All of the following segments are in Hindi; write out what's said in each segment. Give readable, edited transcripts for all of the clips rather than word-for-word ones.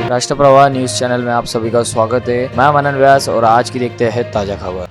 राष्ट्रप्रवाह न्यूज चैनल में आप सभी का स्वागत है। मैं मनन व्यास और आज की देखते हैं ताजा खबर।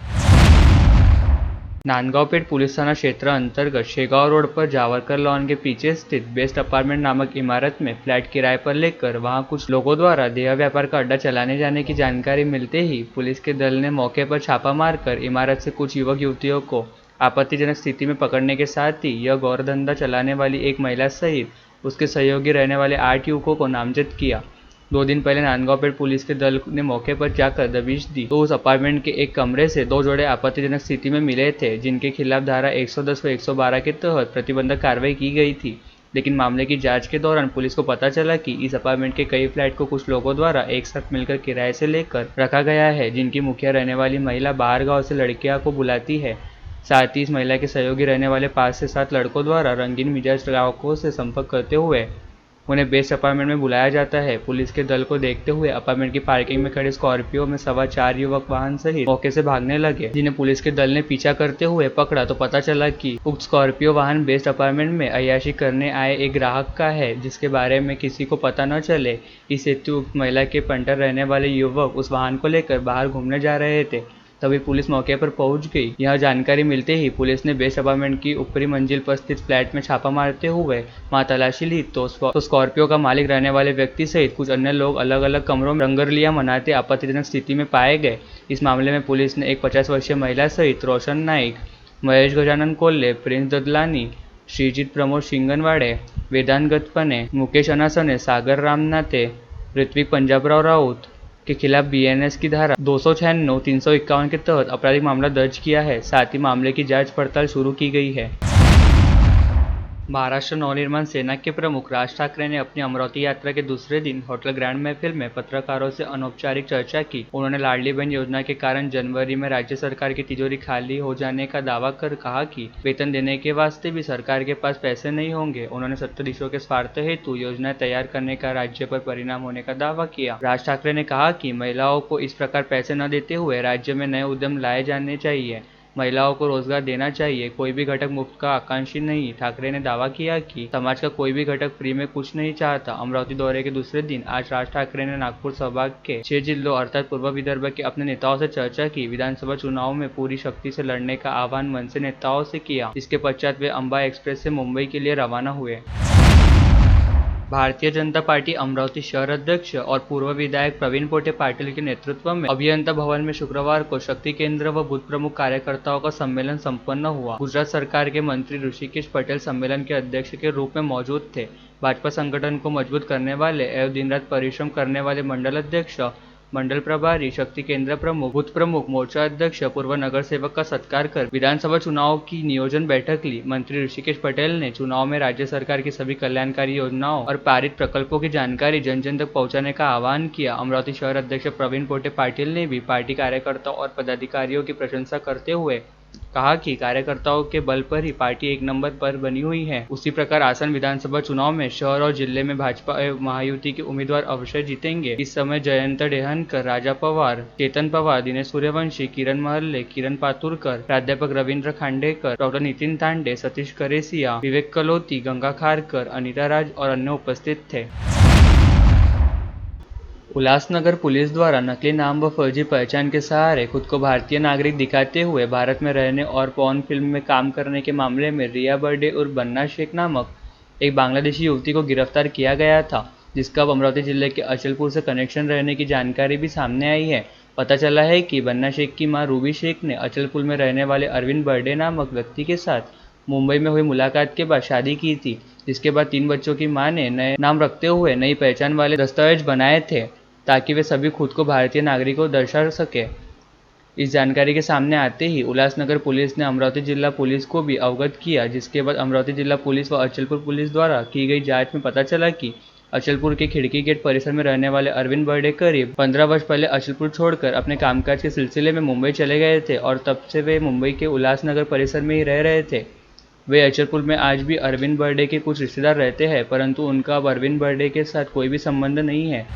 नांदगांवपेठ पुलिस थाना क्षेत्र अंतर्गत शेगांव रोड पर जावरकर लॉन के पीछे स्थित बेस्ट अपार्टमेंट नामक इमारत में फ्लैट किराए पर लेकर वहां कुछ लोगों द्वारा देह व्यापार का अड्डा चलाने जाने की जानकारी मिलते ही पुलिस के दल ने मौके पर छापा मारकर इमारत से कुछ युवक युवतियों को आपत्तिजनक स्थिति में पकड़ने के साथ ही यह गौरधंधा चलाने वाली एक महिला सहित उसके सहयोगी रहने वाले 8 युवकों को नामजद किया। 2 दिन पहले नांदगांवपेठ पुलिस के दल ने मौके पर जाकर दबिश दी तो उस अपार्टमेंट के एक कमरे से 2 जोड़े आपत्तिजनक स्थिति में मिले थे, जिनके खिलाफ धारा 110 व 112 के तहत प्रतिबंधक कार्रवाई की गई थी। लेकिन मामले की जांच के दौरान पुलिस को पता चला कि इस अपार्टमेंट के कई फ्लैट को कुछ लोगों द्वारा एक साथ मिलकर किराए से लेकर रखा गया है, जिनकी मुखिया रहने वाली महिला बाहर गाँव से लड़कियां को बुलाती है। साथ ही इस महिला के सहयोगी रहने वाले 5 से 7 लड़कों द्वारा रंगीन मिजाज ग्राहकों से संपर्क करते हुए उन्हें बेस्ट अपार्टमेंट में बुलाया जाता है। पुलिस के दल को देखते हुए अपार्टमेंट की पार्किंग में खड़े स्कॉर्पियो में सवा 4 युवक वाहन सहित मौके से भागने लगे, जिन्हें पुलिस के दल ने पीछा करते हुए पकड़ा तो पता चला कि उक्त स्कॉर्पियो वाहन बेस्ट अपार्टमेंट में अय्याशी करने आए एक ग्राहक का है, जिसके बारे में किसी को पता न चले इस हेतु उक्त महिला के पंटर रहने वाले युवक उस वाहन को लेकर बाहर घूमने जा रहे थे। तभी पुलिस मौके पर पहुंच गई। यह जानकारी मिलते ही पुलिस ने बेस्ट अपार्टमेंट की ऊपरी मंजिल पर स्थित फ्लैट में छापा मारते हुए वहां तलाशी ली तो स्कॉर्पियो का मालिक रहने वाले व्यक्ति सहित कुछ अन्य लोग अलग अलग कमरों में रंगरलियां मनाते आपत्तिजनक स्थिति में पाए गए। इस मामले में पुलिस ने एक 50 वर्षीय महिला सहित रोशन नाइक, महेश गजानन कोल्हे, प्रिंस ददलानी, श्रीजीत प्रमोद शिंगनवाडे, वेदांत गतपने, मुकेश अनासने, सागर रामनाथे, ऋत्विक पंजाबराव राउत के खिलाफ बीएनएस की धारा 296, 351 के तहत आपराधिक मामला दर्ज किया है। साथ ही मामले की जांच पड़ताल शुरू की गई है। महाराष्ट्र नवनिर्माण सेना के प्रमुख राज ठाकरे ने अपनी अमरावती यात्रा के दूसरे दिन होटल ग्रैंड महफिल में पत्रकारों से अनौपचारिक चर्चा की। उन्होंने लाडली बहन योजना के कारण जनवरी में राज्य सरकार की तिजोरी खाली हो जाने का दावा कर कहा कि वेतन देने के वास्ते भी सरकार के पास पैसे नहीं होंगे। उन्होंने सत्ताधीशों के स्वार्थ हेतु योजनाएं तैयार करने का राज्य पर परिणाम होने का दावा किया। राज ठाकरे ने कहा कि महिलाओं को इस प्रकार पैसे न देते हुए राज्य में नए उद्यम लाए जाने चाहिए, महिलाओं को रोजगार देना चाहिए, कोई भी घटक मुफ्त का आकांक्षी नहीं। ठाकरे ने दावा किया कि समाज का कोई भी घटक फ्री में कुछ नहीं चाहता। अमरावती दौरे के दूसरे दिन आज राज ठाकरे ने नागपुर संभाग के 6 जिलों अर्थात पूर्व विदर्भ के अपने नेताओं से चर्चा की। विधानसभा चुनाव में पूरी शक्ति से लड़ने का आह्वान मनसे नेताओं से किया। इसके पश्चात वे अंबा एक्सप्रेस से मुंबई के लिए रवाना हुए। भारतीय जनता पार्टी अमरावती शहर अध्यक्ष और पूर्व विधायक प्रवीण पोटे पाटिल के नेतृत्व में अभियंता भवन में शुक्रवार को शक्ति केंद्र व बूथ प्रमुख कार्यकर्ताओं का सम्मेलन संपन्न हुआ। गुजरात सरकार के मंत्री ऋषिकेश पटेल सम्मेलन के अध्यक्ष के रूप में मौजूद थे। भाजपा संगठन को मजबूत करने वाले एवं दिन रात परिश्रम करने वाले मंडल अध्यक्ष, मंडल प्रभारी, शक्ति केंद्र प्रमुख, बूथ प्रमुख, मोर्चा अध्यक्ष, पूर्व नगर सेवक का सत्कार कर विधानसभा चुनाव की नियोजन बैठक ली। मंत्री ऋषिकेश पटेल ने चुनाव में राज्य सरकार की सभी कल्याणकारी योजनाओं और पारित प्रकल्पों की जानकारी जन जन तक पहुंचाने का आह्वान किया। अमरावती शहर अध्यक्ष प्रवीण पोटे पाटिल ने भी पार्टी कार्यकर्ताओं और पदाधिकारियों की प्रशंसा करते हुए कहा कि कार्यकर्ताओं के बल पर ही पार्टी एक नंबर पर बनी हुई है। उसी प्रकार आसन विधानसभा चुनाव में शहर और जिले में भाजपा एवं महायुति के उम्मीदवार अवश्य जीतेंगे। इस समय जयंत डेहनकर, राजा पवार, चेतन पवार, दिनेश सूर्यवंशी, किरण महल्ले, किरण पातुरकर, प्राध्यापक रवींद्र खांडेकर, डॉ नितिन तांडे, सतीश करेसिया, विवेक कलोती, गंगा खारकर, अनिता राज और अन्य उपस्थित थे। उल्लासनगर पुलिस द्वारा नकली नाम व फर्जी पहचान के सहारे खुद को भारतीय नागरिक दिखाते हुए भारत में रहने और पॉर्न फिल्म में काम करने के मामले में रिया बर्डे और बन्ना शेख नामक एक बांग्लादेशी युवती को गिरफ्तार किया गया था, जिसका अब अमरावती जिले के अचलपुर से कनेक्शन रहने की जानकारी भी सामने आई है। पता चला है कि बन्ना शेख की मां रूबी शेख ने अचलपुर में रहने वाले अरविंद बर्डे नामक व्यक्ति के साथ मुंबई में हुई मुलाकात के बाद शादी की थी, जिसके बाद 3 बच्चों की मां ने नए नाम रखते हुए नई पहचान वाले दस्तावेज बनाए थे ताकि वे सभी खुद को भारतीय नागरिकों दर्शा सके। इस जानकारी के सामने आते ही उल्लासनगर पुलिस ने अमरावती जिला पुलिस को भी अवगत किया, जिसके बाद अमरावती जिला पुलिस व अचलपुर पुलिस द्वारा की गई जांच में पता चला कि अचलपुर के खिड़की गेट परिसर में रहने वाले अरविंद बर्डे करीब 15 वर्ष पहले अचलपुर छोड़कर अपने कामकाज के सिलसिले में मुंबई चले गए थे और तब से वे मुंबई के उल्लासनगर परिसर में ही रह रहे थे। वे अचलपुर में आज भी अरविंद बर्डे के कुछ रिश्तेदार रहते हैं, परंतु उनका अब अरविंद बर्डे के साथ कोई भी संबंध नहीं है।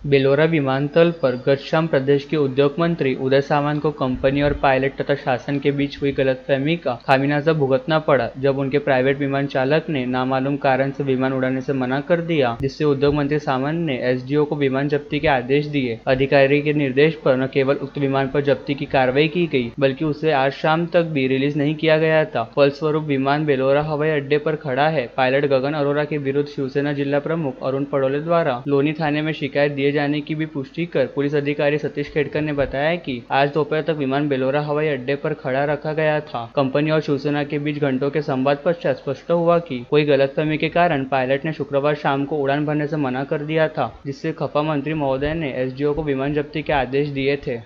बेलोरा विमानतल पर गत शाम प्रदेश के उद्योग मंत्री उदय सामंत को कंपनी और पायलट तथा शासन के बीच हुई गलतफहमी का खामियाजा भुगतना पड़ा जब उनके प्राइवेट विमान चालक ने नामालूम कारण से विमान उड़ाने से मना कर दिया, जिससे उद्योग मंत्री सामंत ने एसडीओ को विमान जब्ती के आदेश दिए। अधिकारी के निर्देश पर न केवल उक्त विमान पर जब्ती की कार्रवाई की गई, बल्कि उसे आज शाम तक भी रिलीज नहीं किया गया था। फलस्वरूप विमान बेलोरा हवाई अड्डे पर खड़ा है। पायलट गगन अरोरा के विरुद्ध शिवसेना जिला प्रमुख अरुण पडोले द्वारा लोनी थाने में शिकायत दिए जाने की भी पुष्टि कर पुलिस अधिकारी सतीश खेड़कर ने बताया कि आज दोपहर तक विमान बेलोरा हवाई अड्डे पर खड़ा रखा गया था। कंपनी और शिवसेना के बीच घंटों के संवाद पश्चात स्पष्ट हुआ कि कोई गलतफहमी के कारण पायलट ने शुक्रवार शाम को उड़ान भरने से मना कर दिया था, जिससे खफा मंत्री महोदय ने एसडीओ को विमान जब्ती के आदेश दिए थे।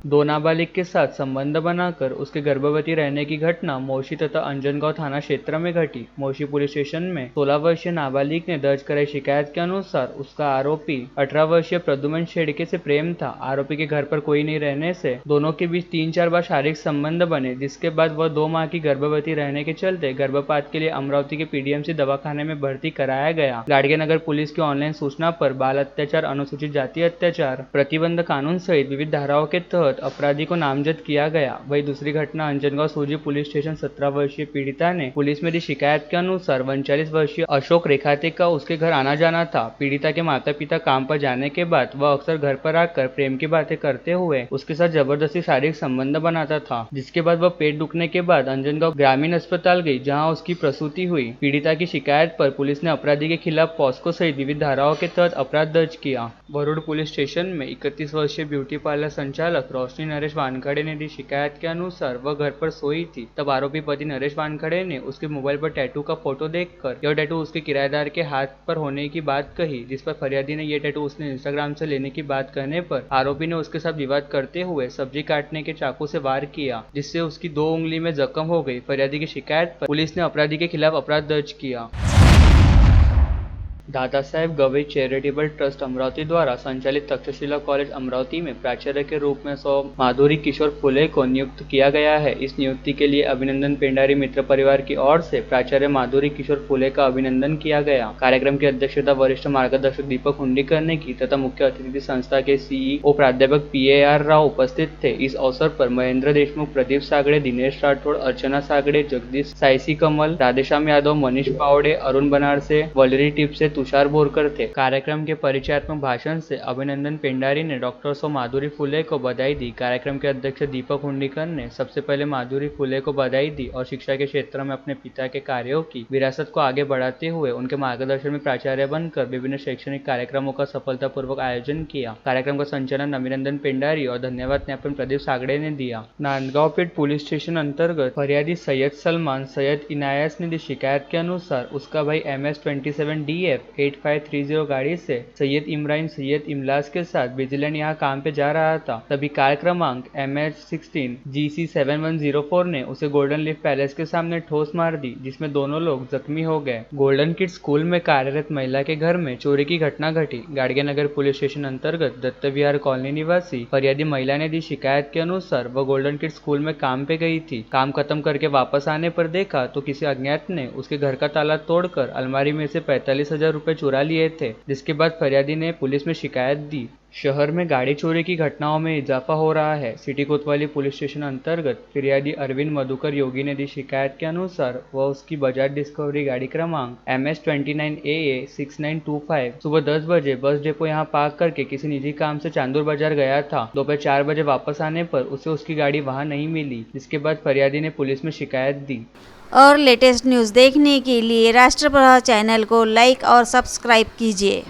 दो नाबालिग के साथ संबंध बनाकर उसके गर्भवती रहने की घटना मोशी तथा अंजनगांव थाना क्षेत्र में घटी। मोशी पुलिस स्टेशन में 16 वर्षीय नाबालिग ने दर्ज कराई शिकायत के अनुसार उसका आरोपी 18 वर्षीय प्रद्युमन शेड़के से प्रेम था। आरोपी के घर पर कोई नहीं रहने से दोनों के बीच 3-4 बार शारीरिक संबंध बने, जिसके बाद वह 2 माह की गर्भवती रहने के चलते गर्भपात के लिए अमरावती के पीडीएमसी दवाखाने में भर्ती कराया गया। गाड़गेनगर पुलिस की ऑनलाइन सूचना पर बाल अत्याचार, अनुसूचित जाति अत्याचार प्रतिबंध कानून सहित विविध धाराओं के तहत अपराधी को नामजद किया गया। वही दूसरी घटना अंजनगांव सूजी पुलिस स्टेशन 17 वर्षीय पीड़िता ने पुलिस में दी शिकायत के अनुसार 39 वर्षीय अशोक रेखाते का उसके घर आना जाना था। पीड़िता के माता पिता काम पर जाने के बाद वह अक्सर घर पर आकर प्रेम की बातें करते हुए उसके साथ जबरदस्ती शारीरिक संबंध बनाता था, जिसके बाद वह पेट दुखने के बाद अंजनगांव ग्रामीण अस्पताल गई, जहाँ उसकी प्रसूति हुई। पीड़िता की शिकायत पर पुलिस ने अपराधी के खिलाफ पॉस्को सहित विविध धाराओं के तहत अपराध दर्ज किया। वरुड़ पुलिस स्टेशन में 31 वर्षीय ब्यूटी पार्लर संचालक रोशनी नरेश वानखड़े ने दी शिकायत के अनुसार वह घर पर सोई थी, तब आरोपी पति नरेश वानखड़े ने उसके मोबाइल पर टैटू का फोटो देखकर यह टैटू उसके किराएदार के हाथ पर होने की बात कही, जिस पर फरियादी ने यह टैटू उसने इंस्टाग्राम से लेने की बात कहने पर आरोपी ने उसके साथ विवाद करते हुए सब्जी काटने के चाकू से वार किया, जिससे उसकी 2 उंगली में जख्म हो गई। फरियादी की शिकायत पर पुलिस ने अपराधी के खिलाफ अपराध दर्ज किया। दादा साहेब गवई चैरिटेबल ट्रस्ट अमरावती द्वारा संचालित तक्षशिला कॉलेज अमरावती में प्राचार्य के रूप में माधुरी किशोर फुले को नियुक्त किया गया है। इस नियुक्ति के लिए अभिनंदन पेंडारी मित्र परिवार की ओर से प्राचार्य माधुरी किशोर फुले का अभिनंदन किया गया। कार्यक्रम की अध्यक्षता वरिष्ठ मार्गदर्शक दीपक हुंडीकर ने की तथा मुख्य अतिथि संस्था के सीईओ प्राध्यापक PAR राव उपस्थित थे। इस अवसर पर महेंद्र देशमुख, प्रदीप सागड़े, दिनेश राठौड़, अर्चना सागड़े, जगदीश साइसी कमल, राधेश्याम यादव, मनीष पावड़े, अरुण बनारसे, वॉलरी टिप से तुषार बोरकर थे। कार्यक्रम के परिचयात्मक भाषण से अभिनंदन पेंडारी ने डॉक्टर सो माधुरी फुले को बधाई दी। कार्यक्रम के अध्यक्ष दीपक हुंडीकर ने सबसे पहले माधुरी फुले को बधाई दी और शिक्षा के क्षेत्र में अपने पिता के कार्यों की विरासत को आगे बढ़ाते हुए उनके मार्गदर्शन में प्राचार्य बनकर विभिन्न शैक्षणिक कार्यक्रमों का सफलतापूर्वक आयोजन किया। कार्यक्रम का संचालन अभिनंदन पेंडारी और धन्यवाद ज्ञापन प्रदीप सागड़े ने दिया। नांदगांव पेठ पुलिस स्टेशन अंतर्गत फरियादी सैयद सलमान सैयद इनायस ने दी शिकायत के अनुसार उसका भाई MS-27 DF 8530 गाड़ी से सैयद इमरान सैयद इमलास के साथ विजिलेंट यहाँ काम पे जा रहा था। तभी कार क्रमांक MH16 GC 7104 ने उसे गोल्डन लीफ पैलेस के सामने ठोस मार दी, जिसमें दोनों लोग जख्मी हो गए। गोल्डन किड स्कूल में कार्यरत महिला के घर में चोरी की घटना घटी। गाड़गेनगर पुलिस स्टेशन अंतर्गत दत्त विहार कॉलोनी निवासी फरियादी महिला ने दी शिकायत के अनुसार वह गोल्डन किड स्कूल में काम पे गई थी। काम खत्म करके वापस आने पर देखा तो किसी अज्ञात ने उसके घर का ताला तोड़कर अलमारी में से 45,000 रुपए चुरा लिए थे, जिसके बाद फरियादी ने पुलिस में शिकायत दी। शहर में गाड़ी चोरी की घटनाओं में इजाफा हो रहा है। सिटी कोतवाली पुलिस स्टेशन अंतर्गत फिरियादी अरविंद मधुकर योगी ने दी शिकायत के अनुसार वह उसकी बजाज डिस्कवरी गाड़ी क्रमांक MS-29 AA 6925 सुबह 10 बजे बस डेपो यहां पार्क करके किसी निजी काम से चांदूर बाजार गया था। दोपहर 4 बजे वापस आने पर उसे उसकी गाड़ी वहां नहीं मिली, जिसके बाद फरियादी ने पुलिस में शिकायत दी। और लेटेस्ट न्यूज़ देखने के लिए राष्ट्रप्रभा चैनल को लाइक और सब्सक्राइब कीजिए।